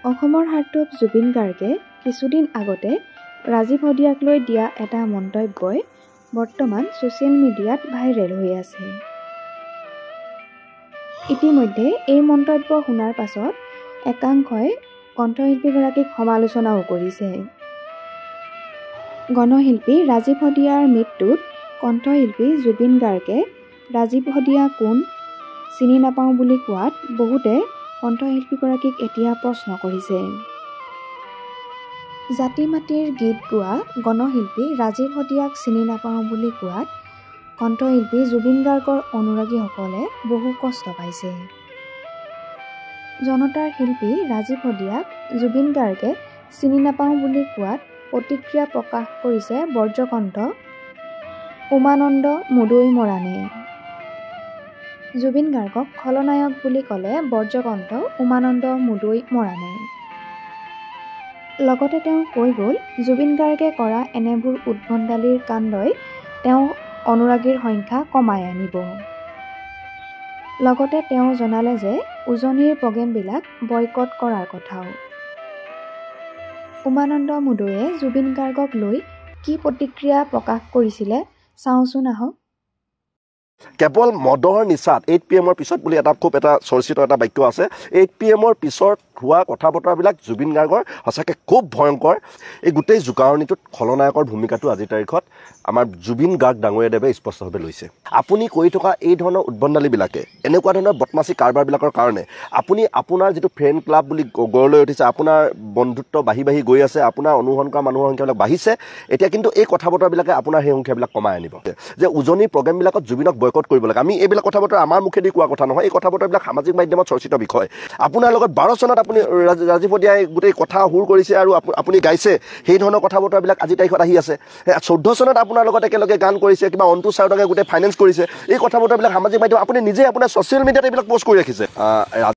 অসমৰ হাৰ্টথ্ৰব জুবিন গাৰ্গে কিছুদিন আগতে ৰাজীৱ হদিয়াক লৈ দিয়া এটা মন্তব্যই বৰ্তমান ছ'চিয়েল মিডিয়াত ভাইৰেল হৈ আছে। ইতিমধ্যে এই মন্তব্য শুনাৰ পাছত একাংশই কণ্ঠশিল্পীগৰাকীক সমালোচনাও কৰিছে। গণশিল্পী ৰাজীৱ হদিয়াৰ মৃত্যুত কণ্ঠশিল্পী জুবিন গাৰ্গে ৰাজীৱ হদিয়া কোন চিনি নাপাওঁ বুলি কোৱাত বহুতে কণ্ঠশিল্পীগৰাকীক এতিয়া প্ৰশ্ন কৰিছে। জাতি মাটিৰ গীত গোৱা গণশিল্পী ৰাজীৱ হদিয়াক চিনি নাপাওঁ বুলি কোৱাত কণ্ঠশিল্পী জুবিন গাৰ্গৰ অনুৰাগীসকলে বহু কষ্ট পাইছে। জনতাৰ শিল্পী ৰাজীৱ হদিয়াক জুবিন গাৰ্গে চিনি নাপাওঁ বুলি কোৱাত প্ৰতিক্ৰিয়া প্ৰকাশ কৰিছে বজ্ৰকণ্ঠ উমানন্দ মুদৈ মৰাণে। জুবিন গাৰ্গক খলনায়ক বুলি ক'লে বজ্ৰকণ্ঠ উমানন্দ মুদৈ মৰাণে। লগতে তেওঁ কৈ গ'ল, জুবিন গাৰ্গে কৰা এনেবোৰ উদ্ভণ্ডালিৰ কাণ্ডই তেওঁ অনুৰাগীৰ সংখ্যা কমাই আনিব। লগতে তেওঁ জনালে যে উজনিৰ প্ৰগ্ৰেমবিলাক বয়কট কৰাৰ কথাও। উমানন্দ মুদৈয়ে জুবিন গাৰ্গক লৈ কি প্ৰতিক্ৰিয়া প্ৰকাশ কৰিছিলে চাওঁচোন আহক। কেৱল মদৰ নিচাত 8 PM পিছত বুলি খুব এটা চৰ্চিত এটা বাক্য আছে। 8 PM পিছত হোৱা কথা বতৰাবিলাক জুবিন গাৰ্গৰ সঁচাকৈ খুব ভয়ংকৰ। এই গোটেই জোকাৰণিটোত খলনায়কৰ ভূমিকাটো আজিৰ তাৰিখত আমাৰ জুবিন গাৰ্গ ডাঙৰীয়াদেৱে স্পষ্টভাৱে লৈছে। আপুনি কৰি থকা এই ধৰণৰ উদ্ভণ্ডালিবিলাকে এনেকুৱা ধৰণৰ বদমাচি কাৰবাৰবিলাকৰ কাৰণে আপুনি আপোনাৰ যিটো ফ্ৰেণ্ড ক্লাব বুলি গঢ় লৈ উঠিছে, আপোনাৰ বন্ধুত্ব বাঢ়ি বাঢ়ি গৈ আছে, আপোনাৰ অনুসৰণ কৰা মানুহৰ সংখ্যাবিলাক বাঢ়িছে। এতিয়া কিন্তু এই কথা বতৰাবিলাকে আপোনাৰ সেই সংখ্যাবিলাক কমাই আনিব। যে উজনিৰ প্ৰগ্ৰেমবিলাকত জুবিনক বয়কট কৰিব লাগে, আমি এইবিলাক কথা বতৰা আমাৰ মুখেদি কোৱা কথা নহয়। এই কথা বতৰাবিলাক সামাজিক মাধ্যমত চৰ্চিত বিষয়। আপোনাৰ লগত 12 চনত আপুনি ৰাজীৱ হদিয়াই গোটেই কথা সুৰ কৰিছে আৰু আপুনি গাইছে, সেই ধৰণৰ কথা বতৰাবিলাক আজিৰ তাৰিখত আহি আছে। 14 চনত আপোনাৰ লগত একেলগে গান কৰিছে, কিবা অন্তোষ চাউদাকে গোটেই ফাইনেন্স কৰিছে। এই কথা বতৰাবিলাক সামাজিক মাধ্যম আপুনি নিজে আপোনাৰ ছ'চিয়েল মিডিয়াত এইবিলাক পষ্ট কৰি ৰাখিছে।